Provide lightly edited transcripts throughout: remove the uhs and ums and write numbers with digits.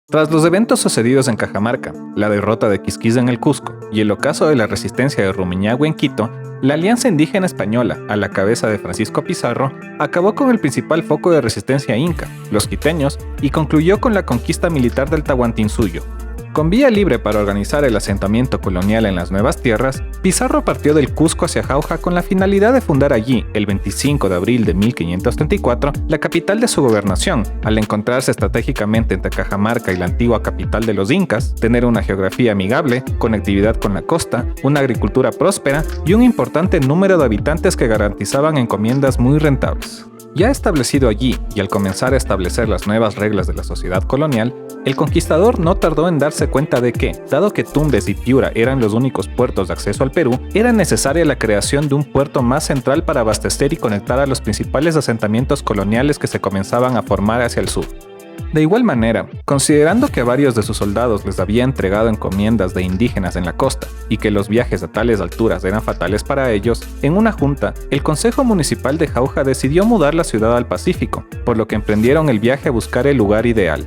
Tras los eventos sucedidos en Cajamarca, la derrota de Quisquis en el Cusco y el ocaso de la resistencia de Rumiñahui en Quito, la Alianza Indígena Española, a la cabeza de Francisco Pizarro, acabó con el principal foco de resistencia inca, los quiteños, y concluyó con la conquista militar del Tahuantinsuyo. Con vía libre para organizar el asentamiento colonial en las nuevas tierras, Pizarro partió del Cusco hacia Jauja con la finalidad de fundar allí, el 25 de abril de 1534, la capital de su gobernación, al encontrarse estratégicamente entre Cajamarca y la antigua capital de los incas, tener una geografía amigable, conectividad con la costa, una agricultura próspera y un importante número de habitantes que garantizaban encomiendas muy rentables. Ya establecido allí y al comenzar a establecer las nuevas reglas de la sociedad colonial, el conquistador no tardó en darse cuenta de que, dado que Tumbes y Piura eran los únicos puertos de acceso al Perú, era necesaria la creación de un puerto más central para abastecer y conectar a los principales asentamientos coloniales que se comenzaban a formar hacia el sur. De igual manera, considerando que varios de sus soldados les había entregado encomiendas de indígenas en la costa y que los viajes a tales alturas eran fatales para ellos, en una junta, el Consejo Municipal de Jauja decidió mudar la ciudad al Pacífico, por lo que emprendieron el viaje a buscar el lugar ideal.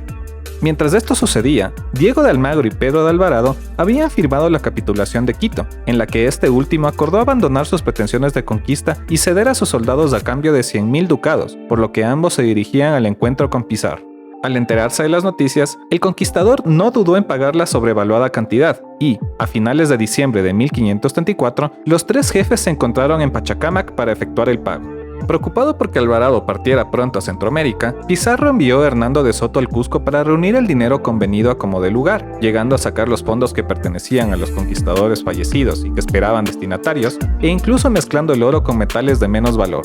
Mientras esto sucedía, Diego de Almagro y Pedro de Alvarado habían firmado la capitulación de Quito, en la que este último acordó abandonar sus pretensiones de conquista y ceder a sus soldados a cambio de 100.000 ducados, por lo que ambos se dirigían al encuentro con Pizarro. Al enterarse de las noticias, el conquistador no dudó en pagar la sobrevaluada cantidad y, a finales de diciembre de 1534, los tres jefes se encontraron en Pachacámac para efectuar el pago. Preocupado porque Alvarado partiera pronto a Centroamérica, Pizarro envió a Hernando de Soto al Cusco para reunir el dinero convenido a como de lugar, llegando a sacar los fondos que pertenecían a los conquistadores fallecidos y que esperaban destinatarios, e incluso mezclando el oro con metales de menos valor.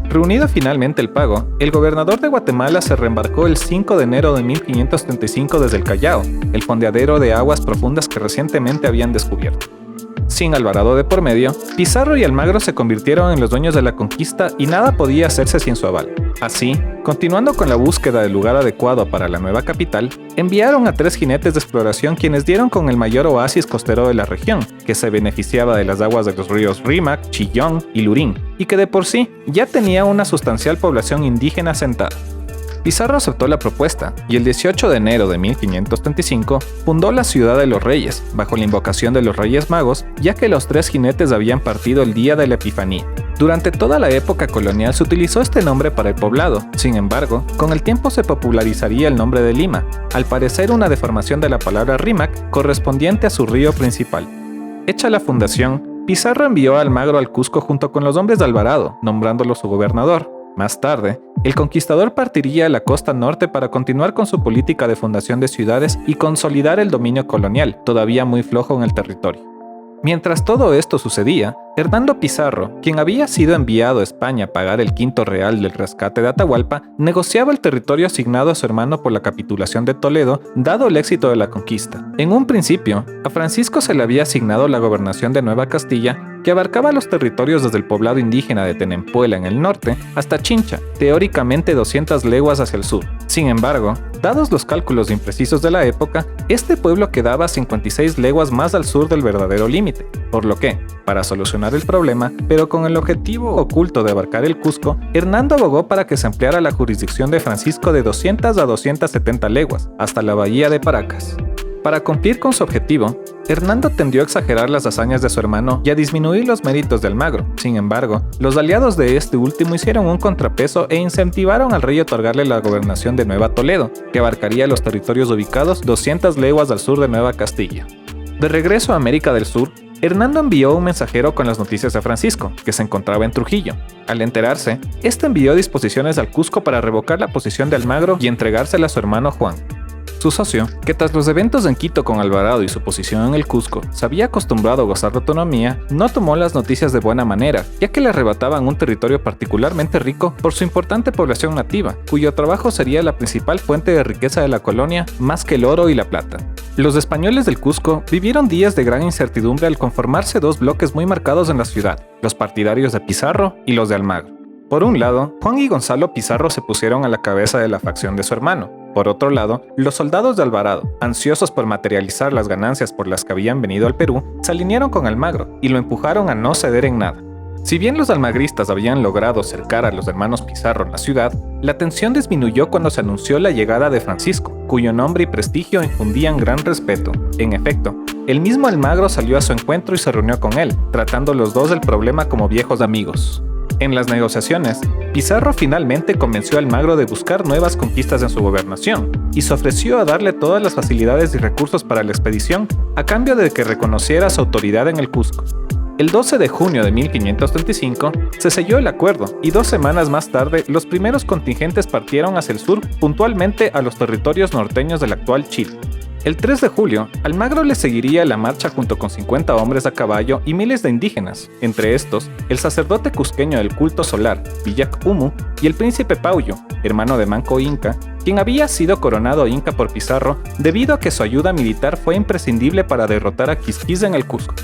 Reunido finalmente el pago, el gobernador de Guatemala se reembarcó el 5 de enero de 1535 desde el Callao, el fondeadero de aguas profundas que recientemente habían descubierto. Sin Alvarado de por medio, Pizarro y Almagro se convirtieron en los dueños de la conquista y nada podía hacerse sin su aval. Así, continuando con la búsqueda del lugar adecuado para la nueva capital, enviaron a 3 jinetes de exploración quienes dieron con el mayor oasis costero de la región, que se beneficiaba de las aguas de los ríos Rímac, Chillón y Lurín, y que de por sí ya tenía una sustancial población indígena asentada. Pizarro aceptó la propuesta y el 18 de enero de 1535 fundó la ciudad de los Reyes, bajo la invocación de los Reyes Magos, ya que los 3 jinetes habían partido el día de la Epifanía. Durante toda la época colonial se utilizó este nombre para el poblado, sin embargo, con el tiempo se popularizaría el nombre de Lima, al parecer una deformación de la palabra Rímac correspondiente a su río principal. Hecha la fundación, Pizarro envió a Almagro al Cusco junto con los hombres de Alvarado, nombrándolo su gobernador. Más tarde, el conquistador partiría a la costa norte para continuar con su política de fundación de ciudades y consolidar el dominio colonial, todavía muy flojo en el territorio. Mientras todo esto sucedía, Hernando Pizarro, quien había sido enviado a España a pagar el quinto real del rescate de Atahualpa, negociaba el territorio asignado a su hermano por la capitulación de Toledo, dado el éxito de la conquista. En un principio, a Francisco se le había asignado la gobernación de Nueva Castilla, que abarcaba los territorios desde el poblado indígena de Tenempuela en el norte hasta Chincha, teóricamente 200 leguas hacia el sur. Sin embargo, dados los cálculos imprecisos de la época, este pueblo quedaba 56 leguas más al sur del verdadero límite, por lo que, para solucionar el problema, pero con el objetivo oculto de abarcar el Cusco, Hernando abogó para que se ampliara la jurisdicción de Francisco de 200 a 270 leguas, hasta la bahía de Paracas. Para cumplir con su objetivo, Hernando tendió a exagerar las hazañas de su hermano y a disminuir los méritos de Almagro. Sin embargo, los aliados de este último hicieron un contrapeso e incentivaron al rey a otorgarle la gobernación de Nueva Toledo, que abarcaría los territorios ubicados 200 leguas al sur de Nueva Castilla. De regreso a América del Sur, Hernando envió un mensajero con las noticias a Francisco, que se encontraba en Trujillo. Al enterarse, este envió disposiciones al Cusco para revocar la posición de Almagro y entregársela a su hermano Juan. Su socio, que tras los eventos en Quito con Alvarado y su posición en el Cusco se había acostumbrado a gozar de autonomía, no tomó las noticias de buena manera, ya que le arrebataban un territorio particularmente rico por su importante población nativa, cuyo trabajo sería la principal fuente de riqueza de la colonia, más que el oro y la plata. Los españoles del Cusco vivieron días de gran incertidumbre al conformarse 2 bloques muy marcados en la ciudad, los partidarios de Pizarro y los de Almagro. Por un lado, Juan y Gonzalo Pizarro se pusieron a la cabeza de la facción de su hermano. Por otro lado, los soldados de Alvarado, ansiosos por materializar las ganancias por las que habían venido al Perú, se alinearon con Almagro y lo empujaron a no ceder en nada. Si bien los almagristas habían logrado cercar a los hermanos Pizarro en la ciudad, La tensión disminuyó cuando se anunció la llegada de Francisco, cuyo nombre y prestigio infundían gran respeto. En efecto, el mismo Almagro salió a su encuentro y se reunió con él, tratando los dos el problema como viejos amigos. En las negociaciones, Pizarro finalmente convenció a Almagro de buscar nuevas conquistas en su gobernación y se ofreció a darle todas las facilidades y recursos para la expedición a cambio de que reconociera su autoridad en el Cusco. El 12 de junio de 1535 se selló el acuerdo y 2 semanas más tarde los primeros contingentes partieron hacia el sur, puntualmente a los territorios norteños del actual Chile. El 3 de julio, Almagro le seguiría la marcha junto con 50 hombres a caballo y miles de indígenas, entre estos, el sacerdote cusqueño del culto solar, Villac Humu, y el príncipe Pauyo, hermano de Manco Inca, quien había sido coronado inca por Pizarro debido a que su ayuda militar fue imprescindible para derrotar a Quisquisa en el Cusco.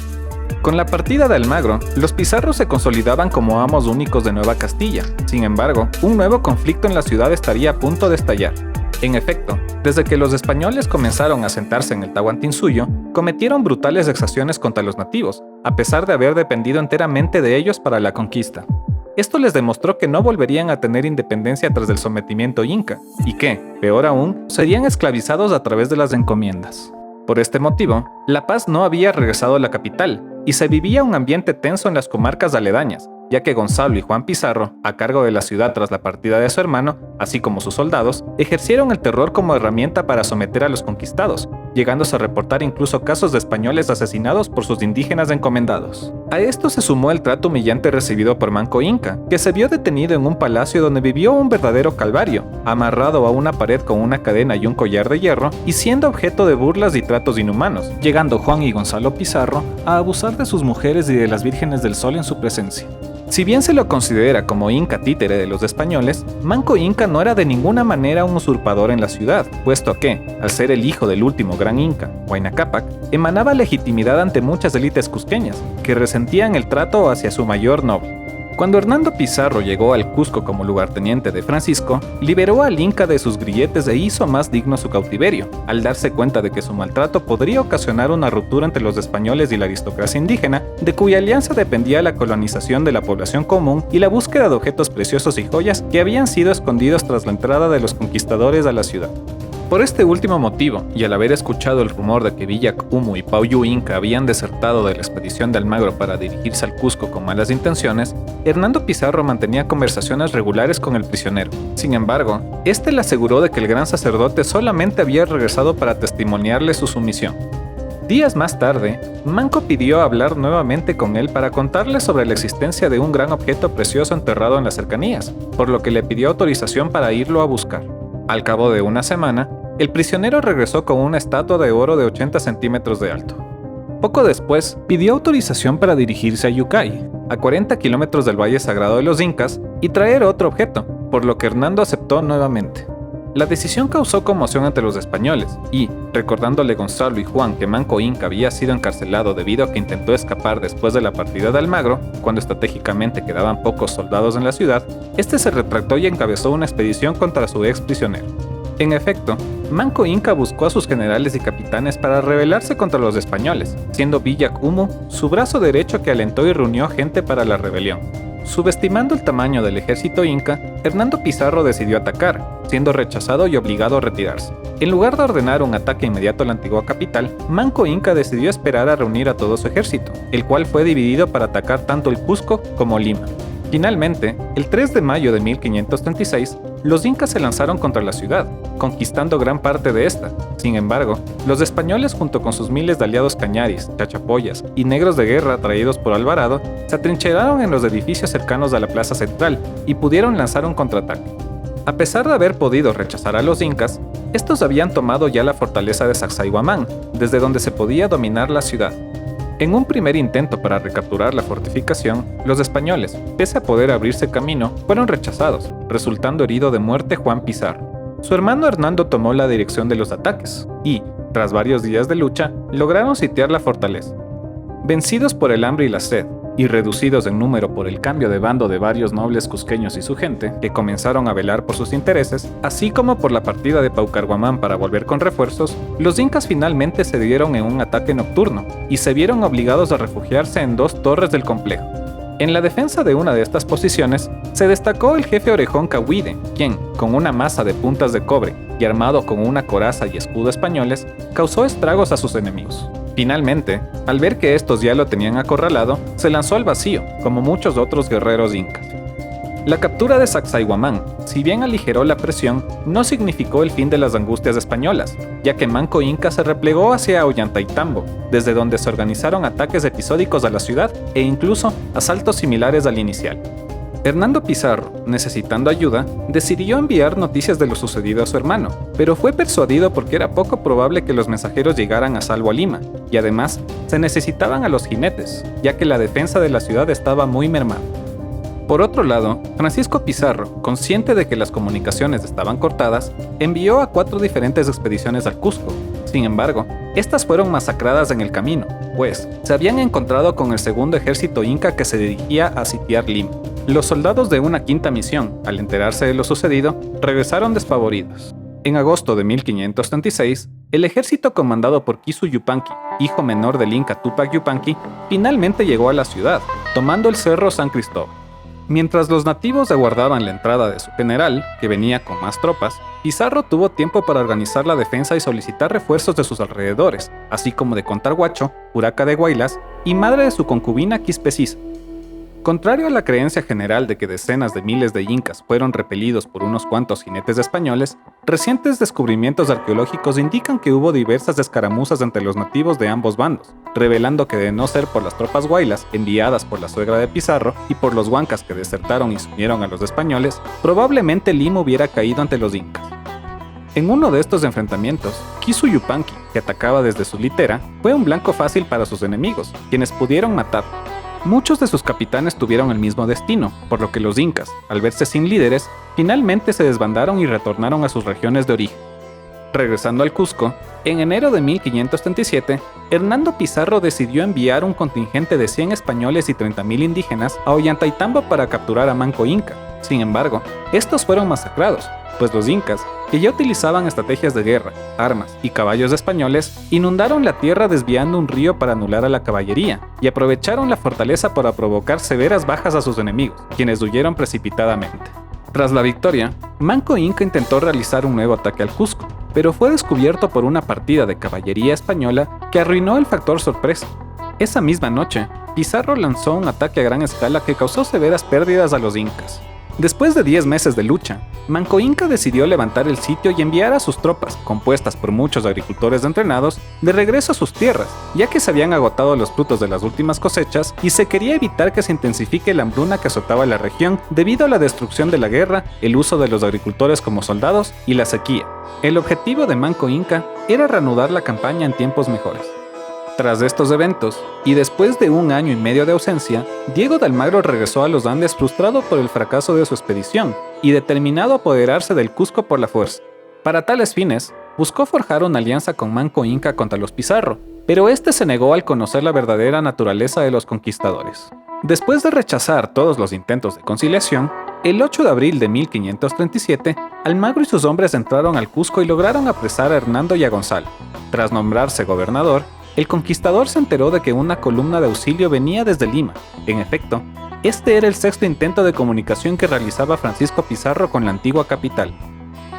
Con la partida de Almagro, los Pizarros se consolidaban como amos únicos de Nueva Castilla. Sin embargo, un nuevo conflicto en la ciudad estaría a punto de estallar. En efecto, desde que los españoles comenzaron a asentarse en el Tahuantinsuyo, cometieron brutales exacciones contra los nativos, a pesar de haber dependido enteramente de ellos para la conquista. Esto les demostró que no volverían a tener independencia tras el sometimiento inca, y que, peor aún, serían esclavizados a través de las encomiendas. Por este motivo, La Paz no había regresado a la capital, y se vivía un ambiente tenso en las comarcas aledañas, ya que Gonzalo y Juan Pizarro, a cargo de la ciudad tras la partida de su hermano, así como sus soldados, ejercieron el terror como herramienta para someter a los conquistados, llegándose a reportar incluso casos de españoles asesinados por sus indígenas encomendados. A esto se sumó el trato humillante recibido por Manco Inca, que se vio detenido en un palacio donde vivió un verdadero calvario, amarrado a una pared con una cadena y un collar de hierro, y siendo objeto de burlas y tratos inhumanos, llegando Juan y Gonzalo Pizarro a abusar de sus mujeres y de las vírgenes del sol en su presencia. Si bien se lo considera como inca títere de los españoles, Manco Inca no era de ninguna manera un usurpador en la ciudad, puesto que, al ser el hijo del último gran inca, Huayna Cápac, emanaba legitimidad ante muchas élites cusqueñas, que resentían el trato hacia su mayor noble. Cuando Hernando Pizarro llegó al Cusco como lugarteniente de Francisco, liberó al Inca de sus grilletes e hizo más digno su cautiverio, al darse cuenta de que su maltrato podría ocasionar una ruptura entre los españoles y la aristocracia indígena, de cuya alianza dependía la colonización de la población común y la búsqueda de objetos preciosos y joyas que habían sido escondidos tras la entrada de los conquistadores a la ciudad. Por este último motivo, y al haber escuchado el rumor de que Villac Humu y Pauyu Inca habían desertado de la expedición de Almagro para dirigirse al Cusco con malas intenciones, Hernando Pizarro mantenía conversaciones regulares con el prisionero. Sin embargo, este le aseguró de que el gran sacerdote solamente había regresado para testimoniarle su sumisión. Días más tarde, Manco pidió hablar nuevamente con él para contarle sobre la existencia de un gran objeto precioso enterrado en las cercanías, por lo que le pidió autorización para irlo a buscar. Al cabo de una semana, el prisionero regresó con una estatua de oro de 80 centímetros de alto. Poco después, pidió autorización para dirigirse a Yucay, a 40 kilómetros del Valle Sagrado de los Incas, y traer otro objeto, por lo que Hernando aceptó nuevamente. La decisión causó conmoción entre los españoles, y, recordándole Gonzalo y Juan que Manco Inca había sido encarcelado debido a que intentó escapar después de la partida de Almagro, cuando estratégicamente quedaban pocos soldados en la ciudad, este se retractó y encabezó una expedición contra su ex prisionero. En efecto, Manco Inca buscó a sus generales y capitanes para rebelarse contra los españoles, siendo Villac Humu su brazo derecho que alentó y reunió gente para la rebelión. Subestimando el tamaño del ejército inca, Hernando Pizarro decidió atacar, siendo rechazado y obligado a retirarse. En lugar de ordenar un ataque inmediato a la antigua capital, Manco Inca decidió esperar a reunir a todo su ejército, el cual fue dividido para atacar tanto el Cusco como Lima. Finalmente, el 3 de mayo de 1536, los incas se lanzaron contra la ciudad, conquistando gran parte de esta. Sin embargo, los españoles junto con sus miles de aliados cañaris, chachapoyas y negros de guerra traídos por Alvarado, se atrincheraron en los edificios cercanos a la plaza central y pudieron lanzar un contraataque. A pesar de haber podido rechazar a los incas, estos habían tomado ya la fortaleza de Sacsayhuamán, desde donde se podía dominar la ciudad. En un primer intento para recapturar la fortificación, los españoles, pese a poder abrirse camino, fueron rechazados, resultando herido de muerte Juan Pizarro. Su hermano Hernando tomó la dirección de los ataques y, tras varios días de lucha, lograron sitiar la fortaleza. Vencidos por el hambre y la sed, y reducidos en número por el cambio de bando de varios nobles cusqueños y su gente, que comenzaron a velar por sus intereses, así como por la partida de Paucarhuamán para volver con refuerzos, los incas finalmente cedieron en un ataque nocturno, y se vieron obligados a refugiarse en 2 torres del complejo. En la defensa de una de estas posiciones, se destacó el jefe orejón Cahuide, quien, con una masa de puntas de cobre y armado con una coraza y escudo españoles, causó estragos a sus enemigos. Finalmente, al ver que estos ya lo tenían acorralado, se lanzó al vacío, como muchos otros guerreros incas. La captura de Sacsayhuamán, si bien aligeró la presión, no significó el fin de las angustias españolas, ya que Manco Inca se replegó hacia Ollantaytambo, desde donde se organizaron ataques episódicos a la ciudad e incluso asaltos similares al inicial. Hernando Pizarro, necesitando ayuda, decidió enviar noticias de lo sucedido a su hermano, pero fue persuadido porque era poco probable que los mensajeros llegaran a salvo a Lima, y además se necesitaban a los jinetes, ya que la defensa de la ciudad estaba muy mermada. Por otro lado, Francisco Pizarro, consciente de que las comunicaciones estaban cortadas, envió a 4 diferentes expediciones al Cusco. Sin embargo, estas fueron masacradas en el camino, pues se habían encontrado con el segundo ejército inca que se dirigía a sitiar Lima. Los soldados de una quinta misión, al enterarse de lo sucedido, regresaron despavoridos. En agosto de 1536, el ejército comandado por Kisu Yupanqui, hijo menor del inca Túpac Yupanqui, finalmente llegó a la ciudad, tomando el cerro San Cristóbal. Mientras los nativos aguardaban la entrada de su general, que venía con más tropas, Pizarro tuvo tiempo para organizar la defensa y solicitar refuerzos de sus alrededores, así como de Contarhuacho, Uraca de Guaylas y madre de su concubina Quispecisa. Contrario a la creencia general de que decenas de miles de incas fueron repelidos por unos cuantos jinetes españoles, recientes descubrimientos arqueológicos indican que hubo diversas escaramuzas entre los nativos de ambos bandos, revelando que de no ser por las tropas guaylas enviadas por la suegra de Pizarro y por los huancas que desertaron y se unieron a los españoles, probablemente Lima hubiera caído ante los incas. En uno de estos enfrentamientos, Kisu Yupanqui, que atacaba desde su litera, fue un blanco fácil para sus enemigos, quienes pudieron matarlo. Muchos de sus capitanes tuvieron el mismo destino, por lo que los incas, al verse sin líderes, finalmente se desbandaron y retornaron a sus regiones de origen. Regresando al Cusco, en enero de 1537, Hernando Pizarro decidió enviar un contingente de 100 españoles y 30,000 indígenas a Ollantaytambo para capturar a Manco Inca. Sin embargo, estos fueron masacrados, pues los incas, que ya utilizaban estrategias de guerra, armas y caballos españoles, inundaron la tierra desviando un río para anular a la caballería y aprovecharon la fortaleza para provocar severas bajas a sus enemigos, quienes huyeron precipitadamente. Tras la victoria, Manco Inca intentó realizar un nuevo ataque al Cusco, pero fue descubierto por una partida de caballería española que arruinó el factor sorpresa. Esa misma noche, Pizarro lanzó un ataque a gran escala que causó severas pérdidas a los incas. Después de 10 meses de lucha, Manco Inca decidió levantar el sitio y enviar a sus tropas, compuestas por muchos agricultores entrenados, de regreso a sus tierras, ya que se habían agotado los frutos de las últimas cosechas y se quería evitar que se intensifique la hambruna que azotaba la región debido a la destrucción de la guerra, el uso de los agricultores como soldados y la sequía. El objetivo de Manco Inca era reanudar la campaña en tiempos mejores. Tras estos eventos, y después de 1 año y medio de ausencia, Diego de Almagro regresó a los Andes frustrado por el fracaso de su expedición y determinado a apoderarse del Cusco por la fuerza. Para tales fines, buscó forjar una alianza con Manco Inca contra los Pizarro, pero este se negó al conocer la verdadera naturaleza de los conquistadores. Después de rechazar todos los intentos de conciliación, el 8 de abril de 1537, Almagro y sus hombres entraron al Cusco y lograron apresar a Hernando y a Gonzalo. Tras nombrarse gobernador, el conquistador se enteró de que una columna de auxilio venía desde Lima. En efecto, este era el 6º intento de comunicación que realizaba Francisco Pizarro con la antigua capital.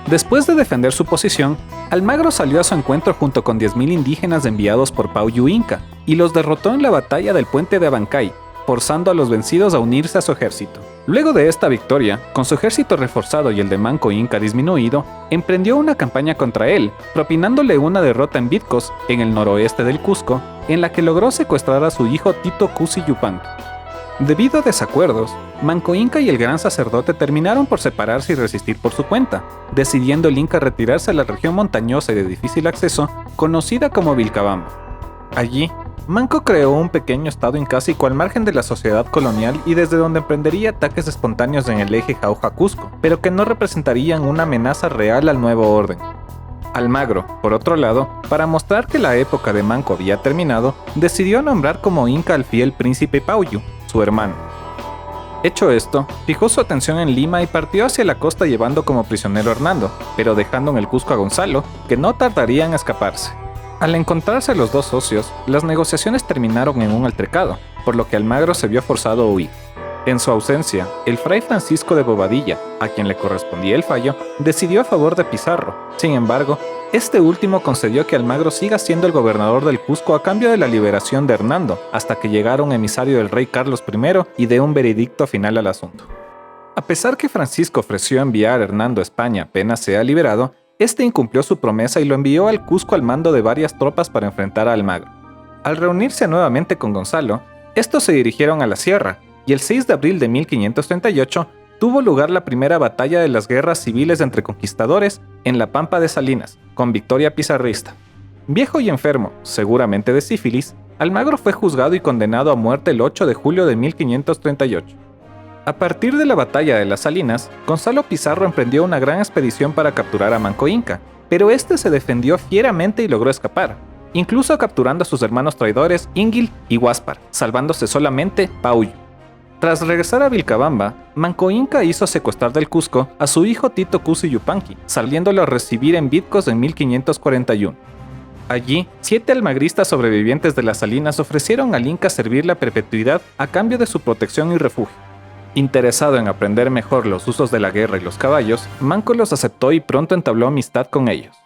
Después de defender su posición, Almagro salió a su encuentro junto con 10,000 indígenas enviados por Pauyu Inca y los derrotó en la batalla del puente de Abancay, forzando a los vencidos a unirse a su ejército. Luego de esta victoria, con su ejército reforzado y el de Manco Inca disminuido, emprendió una campaña contra él, propinándole una derrota en Vitcos, en el noroeste del Cusco, en la que logró secuestrar a su hijo Tito Cusi Yupanqui. Debido a desacuerdos, Manco Inca y el gran sacerdote terminaron por separarse y resistir por su cuenta, decidiendo el Inca retirarse a la región montañosa y de difícil acceso, conocida como Vilcabamba. Allí, Manco creó un pequeño estado incásico al margen de la sociedad colonial y desde donde emprendería ataques espontáneos en el eje Jauja-Cusco, pero que no representarían una amenaza real al nuevo orden. Almagro, por otro lado, para mostrar que la época de Manco había terminado, decidió nombrar como Inca al fiel príncipe Pauyu, su hermano. Hecho esto, fijó su atención en Lima y partió hacia la costa llevando como prisionero a Hernando, pero dejando en el Cusco a Gonzalo, que no tardaría en escaparse. Al encontrarse los dos socios, las negociaciones terminaron en un altercado, por lo que Almagro se vio forzado a huir. En su ausencia, el fray Francisco de Bobadilla, a quien le correspondía el fallo, decidió a favor de Pizarro. Sin embargo, este último concedió que Almagro siga siendo el gobernador del Cusco a cambio de la liberación de Hernando, hasta que llegara un emisario del rey Carlos I y dé un veredicto final al asunto. A pesar que Francisco ofreció enviar a Hernando a España apenas sea liberado, este incumplió su promesa y lo envió al Cusco al mando de varias tropas para enfrentar a Almagro. Al reunirse nuevamente con Gonzalo, estos se dirigieron a la sierra, y el 6 de abril de 1538 tuvo lugar la primera batalla de las guerras civiles entre conquistadores en la Pampa de Salinas, con victoria pizarrista. Viejo y enfermo, seguramente de sífilis, Almagro fue juzgado y condenado a muerte el 8 de julio de 1538. A partir de la batalla de las Salinas, Gonzalo Pizarro emprendió una gran expedición para capturar a Manco Inca, pero este se defendió fieramente y logró escapar, incluso capturando a sus hermanos traidores Ingil y Huáspar, salvándose solamente Paullo. Tras regresar a Vilcabamba, Manco Inca hizo secuestrar del Cusco a su hijo Tito Cusi Yupanqui, saliéndolo a recibir en Vitcos en 1541. Allí, 7 almagristas sobrevivientes de las Salinas ofrecieron al Inca servir la perpetuidad a cambio de su protección y refugio. Interesado en aprender mejor los usos de la guerra y los caballos, Manco los aceptó y pronto entabló amistad con ellos.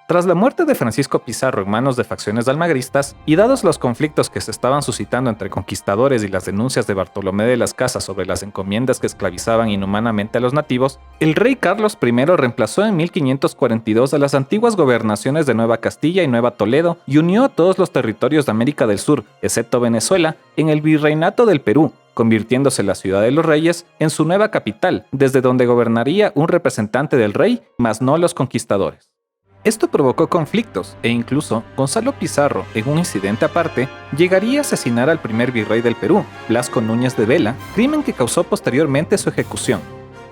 Tras la muerte de Francisco Pizarro en manos de facciones almagristas, y dados los conflictos que se estaban suscitando entre conquistadores y las denuncias de Bartolomé de las Casas sobre las encomiendas que esclavizaban inhumanamente a los nativos, el rey Carlos I reemplazó en 1542 a las antiguas gobernaciones de Nueva Castilla y Nueva Toledo y unió a todos los territorios de América del Sur, excepto Venezuela, en el Virreinato del Perú, convirtiéndose la Ciudad de los Reyes en su nueva capital, desde donde gobernaría un representante del rey, mas no los conquistadores. Esto provocó conflictos e incluso Gonzalo Pizarro, en un incidente aparte, llegaría a asesinar al primer virrey del Perú, Blasco Núñez de Vela, crimen que causó posteriormente su ejecución.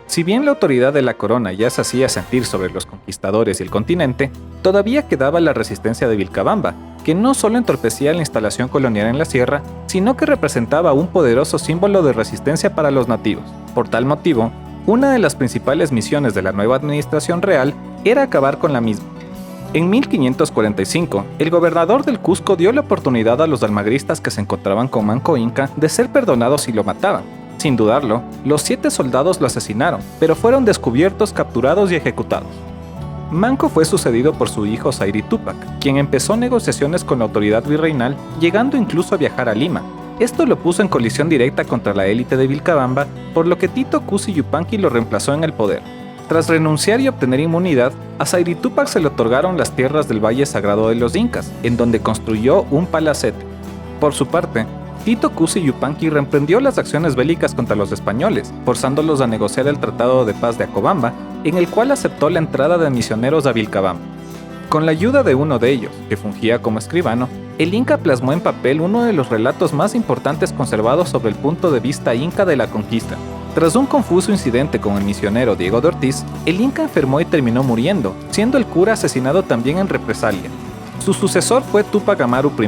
Si bien la autoridad de la corona ya se hacía sentir sobre los conquistadores y el continente, todavía quedaba la resistencia de Vilcabamba, que no solo entorpecía la instalación colonial en la sierra, sino que representaba un poderoso símbolo de resistencia para los nativos. Por tal motivo, una de las principales misiones de la nueva administración real era acabar con la misma. En 1545, el gobernador del Cusco dio la oportunidad a los almagristas que se encontraban con Manco Inca de ser perdonados si lo mataban. Sin dudarlo, los 7 soldados lo asesinaron, pero fueron descubiertos, capturados y ejecutados. Manco fue sucedido por su hijo Zairi Túpac, quien empezó negociaciones con la autoridad virreinal, llegando incluso a viajar a Lima. Esto lo puso en colisión directa contra la élite de Vilcabamba, por lo que Tito Cusi Yupanqui lo reemplazó en el poder. Tras renunciar y obtener inmunidad, a Zairi Túpac se le otorgaron las tierras del Valle Sagrado de los Incas, en donde construyó un palacete. Por su parte, Tito Cusi Yupanqui reemprendió las acciones bélicas contra los españoles, forzándolos a negociar el Tratado de Paz de Acobamba, en el cual aceptó la entrada de misioneros a Vilcabamba. Con la ayuda de uno de ellos, que fungía como escribano, el Inca plasmó en papel uno de los relatos más importantes conservados sobre el punto de vista inca de la conquista. Tras un confuso incidente con el misionero Diego de Ortiz, el Inca enfermó y terminó muriendo, siendo el cura asesinado también en represalia. Su sucesor fue Túpac Amaru I,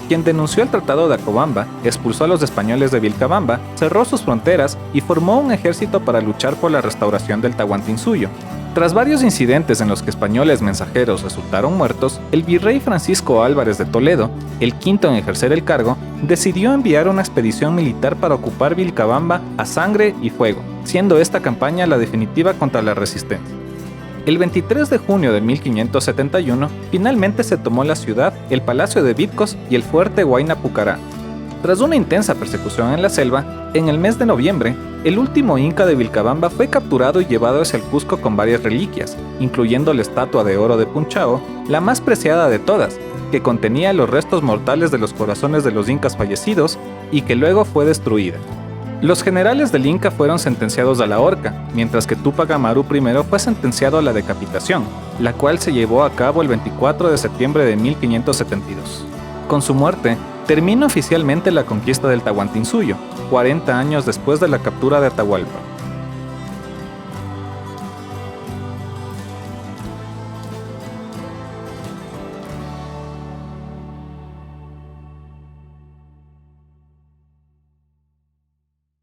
quien denunció el Tratado de Acobamba, expulsó a los españoles de Vilcabamba, cerró sus fronteras y formó un ejército para luchar por la restauración del Tahuantinsuyo. Tras varios incidentes en los que españoles mensajeros resultaron muertos, el virrey Francisco Álvarez de Toledo, el quinto en ejercer el cargo, decidió enviar una expedición militar para ocupar Vilcabamba a sangre y fuego, siendo esta campaña la definitiva contra la resistencia. El 23 de junio de 1571, finalmente se tomó la ciudad, el Palacio de Vitcos y el fuerte Huayna Pucará. Tras una intensa persecución en la selva, en el mes de noviembre, el último inca de Vilcabamba fue capturado y llevado hacia el Cusco con varias reliquias, incluyendo la estatua de oro de Punchao, la más preciada de todas, que contenía los restos mortales de los corazones de los incas fallecidos y que luego fue destruida. Los generales del Inca fueron sentenciados a la horca, mientras que Túpac Amaru I fue sentenciado a la decapitación, la cual se llevó a cabo el 24 de septiembre de 1572. Con su muerte, termina oficialmente la conquista del Tahuantinsuyo, 40 años después de la captura de Atahualpa.